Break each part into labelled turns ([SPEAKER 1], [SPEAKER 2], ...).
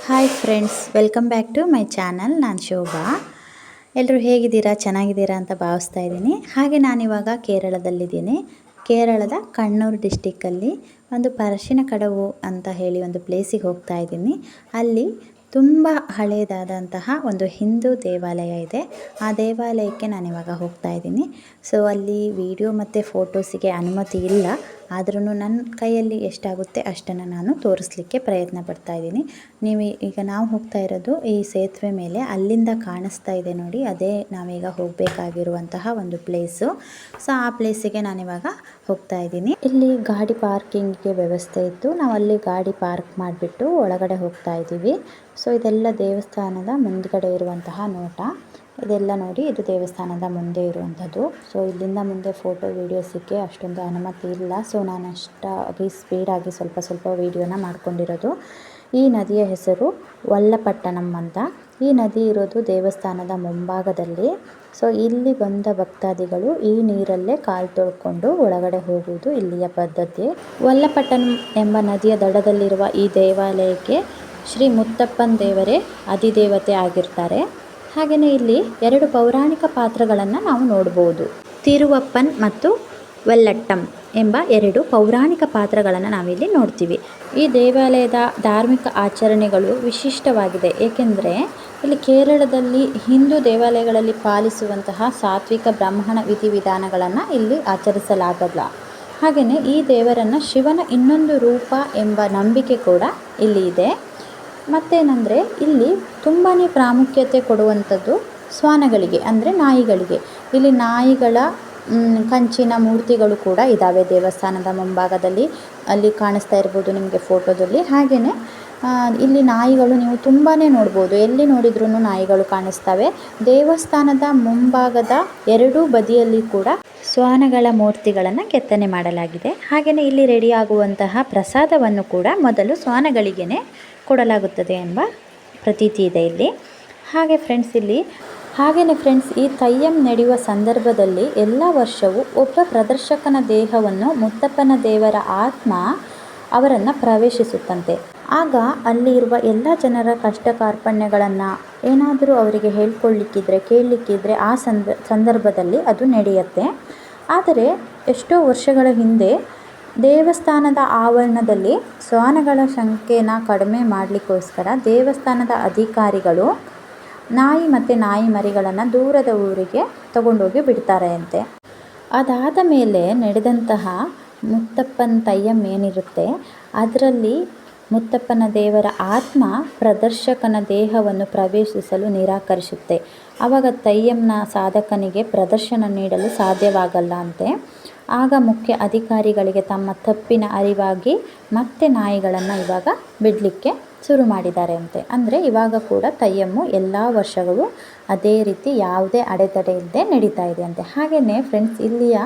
[SPEAKER 1] Hi friends, welcome back to my channel. ನಾನು ಶೋಭಾ. ಎಲ್ಲರೂ ಹೇಗಿದ್ದೀರಾ? ಚೆನ್ನಾಗಿದ್ದೀರಾ ಅಂತ ಭಾವಿಸ್ತಾ ಇದ್ದೀನಿ. ಹಾಗೆ ನಾನಿವಾಗ ಕೇರಳದಲ್ಲಿದ್ದೀನಿ. ಕೇರಳದ ಕಣ್ಣೂರು ಡಿಸ್ಟಿಕ್ಕಲ್ಲಿ ಒಂದು ಪರಶಿನ ಕಡವು ಅಂತ ಹೇಳಿ ಒಂದು ಪ್ಲೇಸಿಗೆ ಹೋಗ್ತಾ ಇದ್ದೀನಿ. ಅಲ್ಲಿ ತುಂಬ ಹಳೆಯದಾದಂತಹ ಒಂದು ಹಿಂದೂ ದೇವಾಲಯ ಇದೆ. ಆ ದೇವಾಲಯಕ್ಕೆ ನಾನಿವಾಗ ಹೋಗ್ತಾ ಇದ್ದೀನಿ. ಸೊ ಅಲ್ಲಿ ವಿಡಿಯೋ ಮತ್ತು ಫೋಟೋಸಿಗೆ ಅನುಮತಿ ಇಲ್ಲ, ಆದ್ರೂ ನನ್ನ ಕೈಯಲ್ಲಿ ಎಷ್ಟಾಗುತ್ತೆ ಅಷ್ಟನ್ನು ನಾನು ತೋರಿಸ್ಲಿಕ್ಕೆ ಪ್ರಯತ್ನ ಪಡ್ತಾ ಇದ್ದೀನಿ. ಈಗ ನಾವು ಹೋಗ್ತಾ ಇರೋದು ಈ ಸೇತುವೆ ಮೇಲೆ, ಅಲ್ಲಿಂದ ಕಾಣಿಸ್ತಾ ಇದೆ ನೋಡಿ, ಅದೇ ನಾವೀಗ ಹೋಗಬೇಕಾಗಿರುವಂತಹ ಒಂದು ಪ್ಲೇಸು. ಸೊ ಆ ಪ್ಲೇಸಿಗೆ ನಾನಿವಾಗ ಹೋಗ್ತಾ ಇದ್ದೀನಿ. ಇಲ್ಲಿ ಗಾಡಿ ಪಾರ್ಕಿಂಗ್ಗೆ ವ್ಯವಸ್ಥೆ ಇತ್ತು. ನಾವು ಅಲ್ಲಿ ಗಾಡಿ ಪಾರ್ಕ್ ಮಾಡಿಬಿಟ್ಟು ಒಳಗಡೆ ಹೋಗ್ತಾ ಇದ್ದೀವಿ. ಸೊ ಇದೆಲ್ಲ ದೇವಸ್ಥಾನದ ಮುಂದ್ಗಡೆ ಇರುವಂತಹ ನೋಟ. ಇದೆಲ್ಲ ನೋಡಿ, ಇದು ದೇವಸ್ಥಾನದ ಮುಂದೆ ಇರುವಂಥದ್ದು. ಸೊ ಇಲ್ಲಿಂದ ಮುಂದೆ ಫೋಟೋ ವೀಡಿಯೋಸಿಗೆ ಅಷ್ಟೊಂದು ಅನುಮತಿ ಇಲ್ಲ. ಸೊ ನಾನು ಅಷ್ಟಾಗಿ ಸ್ಪೀಡಾಗಿ ಸ್ವಲ್ಪ ವೀಡಿಯೋನ ಮಾಡ್ಕೊಂಡಿರೋದು. ಈ ನದಿಯ ಹೆಸರು ವಲ್ಲಪಟ್ಟಣಂ ಅಂತ. ಈ ನದಿ ಇರೋದು ದೇವಸ್ಥಾನದ ಮುಂಭಾಗದಲ್ಲಿ. ಸೊ ಇಲ್ಲಿ ಬಂದ ಭಕ್ತಾದಿಗಳು ಈ ನೀರಲ್ಲೇ ಕಾಲು ತೊಳ್ಕೊಂಡು ಒಳಗಡೆ ಹೋಗುವುದು ಇಲ್ಲಿಯ ಪದ್ಧತಿ. ವಲ್ಲಪಟ್ಟಣಂ ಎಂಬ ನದಿಯ ದಡದಲ್ಲಿರುವ ಈ ದೇವಾಲಯಕ್ಕೆ ಶ್ರೀ ಮುತ್ತಪ್ಪನ ದೇವರೇ ಅಧಿದೇವತೆ ಆಗಿರ್ತಾರೆ. ಹಾಗೆಯೇ ಇಲ್ಲಿ 2 ಪೌರಾಣಿಕ ಪಾತ್ರಗಳನ್ನು ನಾವು ನೋಡ್ಬೋದು. ತಿರುವಪ್ಪನ್ ಮತ್ತು ವೆಲ್ಲಟ್ಟಂ ಎಂಬ 2 ಪೌರಾಣಿಕ ಪಾತ್ರಗಳನ್ನು ನಾವಿಲ್ಲಿ ನೋಡ್ತೀವಿ. ಈ ದೇವಾಲಯದ ಧಾರ್ಮಿಕ ಆಚರಣೆಗಳು ವಿಶಿಷ್ಟವಾಗಿದೆ. ಏಕೆಂದರೆ ಇಲ್ಲಿ ಕೇರಳದಲ್ಲಿ ಹಿಂದೂ ದೇವಾಲಯಗಳಲ್ಲಿ ಪಾಲಿಸುವಂತಹ ಸಾತ್ವಿಕ ಬ್ರಾಹ್ಮಣ ವಿಧಿವಿಧಾನಗಳನ್ನು ಇಲ್ಲಿ ಆಚರಿಸಲಾಗಲ್ಲ. ಹಾಗೆಯೇ ಈ ದೇವರನ್ನು ಶಿವನ ಇನ್ನೊಂದು ರೂಪ ಎಂಬ ನಂಬಿಕೆ ಕೂಡ ಇಲ್ಲಿ ಇದೆ. ಮತ್ತೇನೆಂದರೆ ಇಲ್ಲಿ ತುಂಬಾ ಪ್ರಾಮುಖ್ಯತೆ ಕೊಡುವಂಥದ್ದು ಶ್ವಾನಗಳಿಗೆ, ಅಂದರೆ ನಾಯಿಗಳಿಗೆ. ಇಲ್ಲಿ ನಾಯಿಗಳ ಕಂಚಿನ ಮೂರ್ತಿಗಳು ಕೂಡ ಇದ್ದಾವೆ ದೇವಸ್ಥಾನದ ಮುಂಭಾಗದಲ್ಲಿ. ಅಲ್ಲಿ ಕಾಣಿಸ್ತಾ ಇರ್ಬೋದು ನಿಮಗೆ ಫೋಟೋದಲ್ಲಿ. ಹಾಗೆಯೇ ಇಲ್ಲಿ ನಾಯಿಗಳು ನೀವು ತುಂಬಾ ನೋಡ್ಬೋದು, ಎಲ್ಲಿ ನೋಡಿದ್ರೂ ನಾಯಿಗಳು ಕಾಣಿಸ್ತವೆ. ದೇವಸ್ಥಾನದ ಮುಂಭಾಗದ 2 ಬದಿಯಲ್ಲಿ ಕೂಡ ಶ್ವಾನಗಳ ಮೂರ್ತಿಗಳನ್ನು ಕೆತ್ತನೆ ಮಾಡಲಾಗಿದೆ. ಹಾಗೆಯೇ ಇಲ್ಲಿ ರೆಡಿ ಆಗುವಂತಹ ಪ್ರಸಾದವನ್ನು ಕೂಡ ಮೊದಲು ಶ್ವಾನಗಳಿಗೇ ಕೊಡಲಾಗುತ್ತದೆ ಎಂಬ ಪ್ರತೀತಿ ಇದೆ ಇಲ್ಲಿ. ಹಾಗೆಯೇ ಫ್ರೆಂಡ್ಸ್ ಈ ತಯ್ಯಂ ನಡೆಯುವ ಸಂದರ್ಭದಲ್ಲಿ ಎಲ್ಲ ವರ್ಷವೂ ಒಬ್ಬ ಪ್ರದರ್ಶಕನ ದೇಹವನ್ನು ಮುತ್ತಪ್ಪನ ದೇವರ ಆತ್ಮ ಅವರನ್ನು ಪ್ರವೇಶಿಸುತ್ತಂತೆ. ಆಗ ಅಲ್ಲಿ ಇರುವ ಎಲ್ಲ ಜನರ ಕಷ್ಟ ಕಾರ್ಪಣ್ಯಗಳನ್ನು ಏನಾದರೂ ಅವರಿಗೆ ಹೇಳ್ಕೊಳ್ಳಿಕ್ಕಿದ್ರೆ, ಕೇಳಲಿಕ್ಕಿದ್ರೆ ಆ ಸಂದರ್ಭದಲ್ಲಿ ಅದು ನಡೆಯುತ್ತೆ. ಆದರೆ ಎಷ್ಟೋ ವರ್ಷಗಳ ಹಿಂದೆ ದೇವಸ್ಥಾನದ ಆವರಣದಲ್ಲಿ ಶ್ವಾನಗಳ ಸಂಖ್ಯೆನ ಕಡಿಮೆ ಮಾಡಲಿಕ್ಕೋಸ್ಕರ ದೇವಸ್ಥಾನದ ಅಧಿಕಾರಿಗಳು ನಾಯಿ ಮತ್ತು ನಾಯಿ ಮರಿಗಳನ್ನು ದೂರದ ಊರಿಗೆ ತಗೊಂಡೋಗಿ ಬಿಡ್ತಾರೆ ಅಂತೆ. ಅದಾದ ಮೇಲೆ ನಡೆದಂತಹ ಮುತ್ತಪ್ಪನ ತಯ್ಯಂ ಏನಿರುತ್ತೆ ಅದರಲ್ಲಿ ಮುತ್ತಪ್ಪನ ದೇವರ ಆತ್ಮ ಪ್ರದರ್ಶಕನ ದೇಹವನ್ನು ಪ್ರವೇಶಿಸಲು ನಿರಾಕರಿಸುತ್ತೆ. ಆವಾಗ ತಯ್ಯಂನ ಸಾಧಕನಿಗೆ ಪ್ರದರ್ಶನ ನೀಡಲು ಸಾಧ್ಯವಾಗಲ್ಲ ಅಂತೆ. ಆಗ ಮುಖ್ಯ ಅಧಿಕಾರಿಗಳಿಗೆ ತಮ್ಮ ತಪ್ಪಿನ ಅರಿವಾಗಿ ಮತ್ತೆ ನಾಯಿಗಳನ್ನು ಇವಾಗ ಬಿಡಲಿಕ್ಕೆ ಶುರು ಮಾಡಿದ್ದಾರೆ ಅಂತೆ. ಅಂದರೆ ಇವಾಗ ಕೂಡ ತಯ್ಯಮ್ಮು ಎಲ್ಲ ವರ್ಷಗಳು ಅದೇ ರೀತಿ ಯಾವುದೇ ಅಡೆತಡೆ ಇಲ್ಲದೆ ನಡೀತಾ ಇದೆ ಅಂತೆ. ಹಾಗೆಯೇ ಫ್ರೆಂಡ್ಸ್ ಇಲ್ಲಿಯ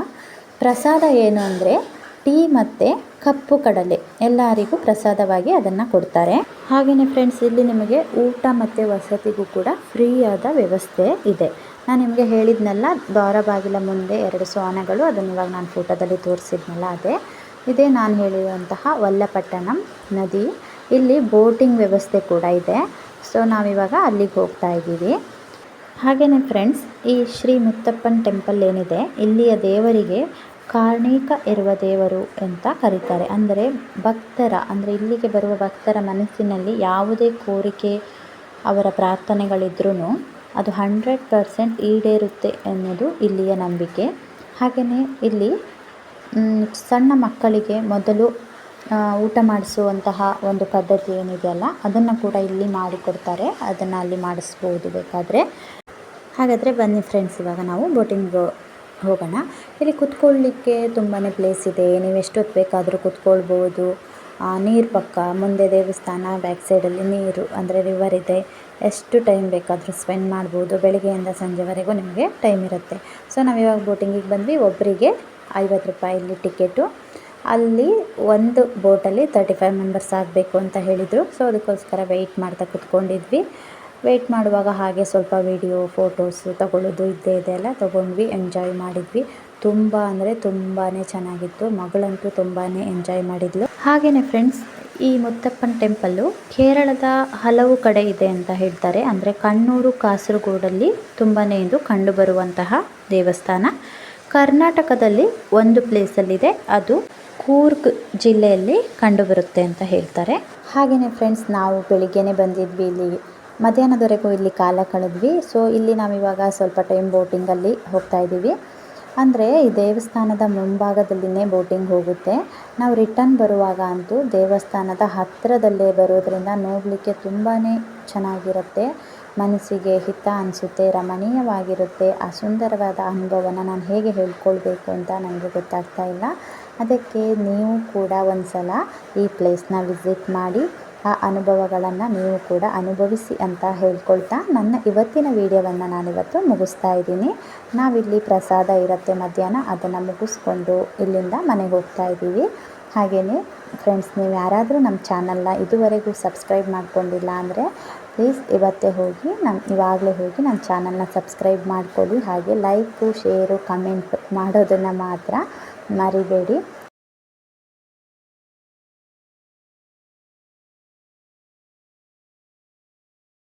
[SPEAKER 1] ಪ್ರಸಾದ ಏನು ಅಂದರೆ ಟೀ ಮತ್ತು ಕಪ್ಪು ಕಡಲೆ ಎಲ್ಲರಿಗೂ ಪ್ರಸಾದವಾಗಿ ಅದನ್ನು ಕೊಡ್ತಾರೆ. ಹಾಗೆಯೇ ಫ್ರೆಂಡ್ಸ್ ಇಲ್ಲಿ ನಿಮಗೆ ಊಟ ಮತ್ತು ವಸತಿಗೂ ಕೂಡ ಫ್ರೀಯಾದ ವ್ಯವಸ್ಥೆ ಇದೆ. ನಾನು ನಿಮಗೆ ಹೇಳಿದ್ನಲ್ಲ, ದ್ವಾರ ಬಾಗಿಲ ಮುಂದೆ 2 ಶ್ವಾನಗಳು, ಅದನ್ನು ಇವಾಗ ನಾನು ಫೋಟೋದಲ್ಲಿ ತೋರಿಸಿದ್ನಲ್ಲ ಇದೇ ನಾನು ಹೇಳಿರುವಂತಹ ವಲ್ಲಪಟ್ಟಣಂ ನದಿ. ಇಲ್ಲಿ ಬೋಟಿಂಗ್ ವ್ಯವಸ್ಥೆ ಕೂಡ ಇದೆ. ಸೊ ನಾವಿವಾಗ ಅಲ್ಲಿಗೆ ಹೋಗ್ತಾ ಇದ್ದೀವಿ. ಹಾಗೆಯೇ ಫ್ರೆಂಡ್ಸ್ ಈ ಶ್ರೀ ಮುತ್ತಪ್ಪನ ಟೆಂಪಲ್ ಏನಿದೆ, ಇಲ್ಲಿಯ ದೇವರಿಗೆ ಕಾರ್ಣಿಕ ಇರುವ ದೇವರು ಅಂತ ಕರೀತಾರೆ. ಅಂದರೆ ಇಲ್ಲಿಗೆ ಬರುವ ಭಕ್ತರ ಮನಸ್ಸಿನಲ್ಲಿ ಯಾವುದೇ ಕೋರಿಕೆ, ಅವರ ಪ್ರಾರ್ಥನೆಗಳಿದ್ರೂ ಅದು 100% ಈಡೇರುತ್ತೆ ಎನ್ನುವುದು ಇಲ್ಲಿಯ ನಂಬಿಕೆ. ಹಾಗೆಯೇ ಇಲ್ಲಿ ಸಣ್ಣ ಮಕ್ಕಳಿಗೆ ಮೊದಲು ಊಟ ಮಾಡಿಸುವಂತಹ ಒಂದು ಪದ್ಧತಿ ಏನಿದೆಯಲ್ಲ ಅದನ್ನು ಕೂಡ ಇಲ್ಲಿ ಮಾಡಿಕೊಡ್ತಾರೆ. ಅದನ್ನು ಅಲ್ಲಿ ಮಾಡಿಸ್ಬೋದು ಬೇಕಾದರೆ. ಹಾಗಾದರೆ ಬನ್ನಿ ಫ್ರೆಂಡ್ಸ್, ಇವಾಗ ನಾವು ಬೋಟಿಂಗ್ ಹೋಗೋಣ. ಇಲ್ಲಿ ಕುತ್ಕೊಳ್ಳಿಕ್ಕೆ ತುಂಬಾ ಪ್ಲೇಸ್ ಇದೆ. ನೀವು ಎಷ್ಟೊತ್ತು ಬೇಕಾದರೂ ಕುತ್ಕೊಳ್ಬೋದು. ನೀರು ಪಕ್ಕ ಮುಂದೆ ದೇವಸ್ಥಾನ, ಬ್ಯಾಕ್ ಸೈಡಲ್ಲಿ ನೀರು ಅಂದರೆ ರಿವರ್ ಇದೆ. ಎಷ್ಟು ಟೈಮ್ ಬೇಕಾದರೂ ಸ್ಪೆಂಡ್ ಮಾಡ್ಬೋದು. ಬೆಳಗ್ಗೆಯಿಂದ ಸಂಜೆವರೆಗೂ ನಿಮಗೆ ಟೈಮ್ ಇರುತ್ತೆ. ಸೊ ನಾವಿವಾಗ ಬೋಟಿಂಗಿಗೆ ಬಂದ್ವಿ. ಒಬ್ಬರಿಗೆ 50 ರೂಪಾಯಿ ಇಲ್ಲಿ ಟಿಕೆಟು. ಅಲ್ಲಿ ಒಂದು ಬೋಟಲ್ಲಿ 35 ಮೆಂಬರ್ಸ್ ಆಗಬೇಕು ಅಂತ ಹೇಳಿದರು. ಸೊ ಅದಕ್ಕೋಸ್ಕರ ವೆಯ್ಟ್ ಮಾಡ್ತಾ ಕುತ್ಕೊಂಡಿದ್ವಿ. ವೆಯ್ಟ್ ಮಾಡುವಾಗ ಹಾಗೆ ಸ್ವಲ್ಪ ವಿಡಿಯೋ ಫೋಟೋಸು ತಗೊಳ್ಳೋದು ಇದ್ದೇ ಎಲ್ಲ ತೊಗೊಂಡ್ವಿ, ಎಂಜಾಯ್ ಮಾಡಿದ್ವಿ. ತುಂಬ ಅಂದರೆ ತುಂಬಾ ಚೆನ್ನಾಗಿತ್ತು. ಮಗಳಂತೂ ತುಂಬಾ ಎಂಜಾಯ್ ಮಾಡಿದ್ಲು. ಹಾಗೆಯೇ ಫ್ರೆಂಡ್ಸ್ ಈ ಮುತ್ತಪ್ಪನ ಟೆಂಪಲ್ಲು ಕೇರಳದ ಹಲವು ಕಡೆ ಇದೆ ಅಂತ ಹೇಳ್ತಾರೆ. ಅಂದರೆ ಕಣ್ಣೂರು, ಕಾಸರಗೋಡಲ್ಲಿ ತುಂಬಾ ಇದು ಕಂಡುಬರುವಂತಹ ದೇವಸ್ಥಾನ. ಕರ್ನಾಟಕದಲ್ಲಿ ಒಂದು ಪ್ಲೇಸಲ್ಲಿದೆ, ಅದು ಕೂರ್ಗ್ ಜಿಲ್ಲೆಯಲ್ಲಿ ಕಂಡುಬರುತ್ತೆ ಅಂತ ಹೇಳ್ತಾರೆ. ಹಾಗೆಯೇ ಫ್ರೆಂಡ್ಸ್, ನಾವು ಬೆಳಿಗ್ಗೆನೇ ಬಂದಿದ್ವಿ, ಇಲ್ಲಿ ಮಧ್ಯಾಹ್ನದವರೆಗೂ ಇಲ್ಲಿ ಕಾಲ ಕಳೆದ್ವಿ. ಸೊ ಇಲ್ಲಿ ನಾವಿವಾಗ ಸ್ವಲ್ಪ ಟೈಮ್ ಬೋಟಿಂಗಲ್ಲಿ ಹೋಗ್ತಾ ಇದ್ದೀವಿ. ಅಂದರೆ ಈ ದೇವಸ್ಥಾನದ ಮುಂಭಾಗದಲ್ಲಿನೇ ಬೋಟಿಂಗ್ ಹೋಗುತ್ತೆ. ನಾವು ರಿಟರ್ನ್ ಬರುವಾಗ ಅಂತೂ ದೇವಸ್ಥಾನದ ಹತ್ತಿರದಲ್ಲೇ ಬರೋದ್ರಿಂದ ನೋಡಲಿಕ್ಕೆ ತುಂಬಾ ಚೆನ್ನಾಗಿರುತ್ತೆ, ಮನಸ್ಸಿಗೆ ಹಿತ ಅನಿಸುತ್ತೆ, ರಮಣೀಯವಾಗಿರುತ್ತೆ. ಆ ಸುಂದರವಾದ ಅನುಭವನ ನಾನು ಹೇಗೆ ಹೇಳ್ಕೊಳ್ಬೇಕು ಅಂತ ನನಗೆ ಗೊತ್ತಾಗ್ತಾ ಇಲ್ಲ. ಅದಕ್ಕೆ ನೀವು ಕೂಡ ಒಂದು ಸಲ ಈ ಪ್ಲೇಸ್ನ ವಿಸಿಟ್ ಮಾಡಿ ಆ ಅನುಭವಗಳನ್ನು ನೀವು ಕೂಡ ಅನುಭವಿಸಿ ಅಂತ ಹೇಳ್ಕೊಳ್ತಾ ನನ್ನ ಇವತ್ತಿನ ವಿಡಿಯೋವನ್ನು ನಾನಿವತ್ತು ಮುಗಿಸ್ತಾ ಇದ್ದೀನಿ. ನಾವಿಲ್ಲಿ ಪ್ರಸಾದ ಇರುತ್ತೆ ಮಧ್ಯಾಹ್ನ, ಅದನ್ನು ಮುಗಿಸ್ಕೊಂಡು ಇಲ್ಲಿಂದ ಮನೆಗೆ ಹೋಗ್ತಾ ಇದ್ದೀವಿ. ಹಾಗೆಯೇ ಫ್ರೆಂಡ್ಸ್, ನೀವು ಯಾರಾದರೂ ನಮ್ಮ ಚಾನಲ್ನ ಇದುವರೆಗೂ ಸಬ್ಸ್ಕ್ರೈಬ್ ಮಾಡ್ಕೊಂಡಿಲ್ಲ ಅಂದರೆ ಪ್ಲೀಸ್ ಇವಾಗಲೇ ಹೋಗಿ ನನ್ನ ಚಾನಲ್ನ ಸಬ್ಸ್ಕ್ರೈಬ್ ಮಾಡ್ಕೊಳ್ಳಿ. ಹಾಗೆ ಲೈಕು, ಶೇರು, ಕಮೆಂಟ್ ಮಾಡೋದನ್ನು ಮಾತ್ರ ಮರಿಬೇಡಿ.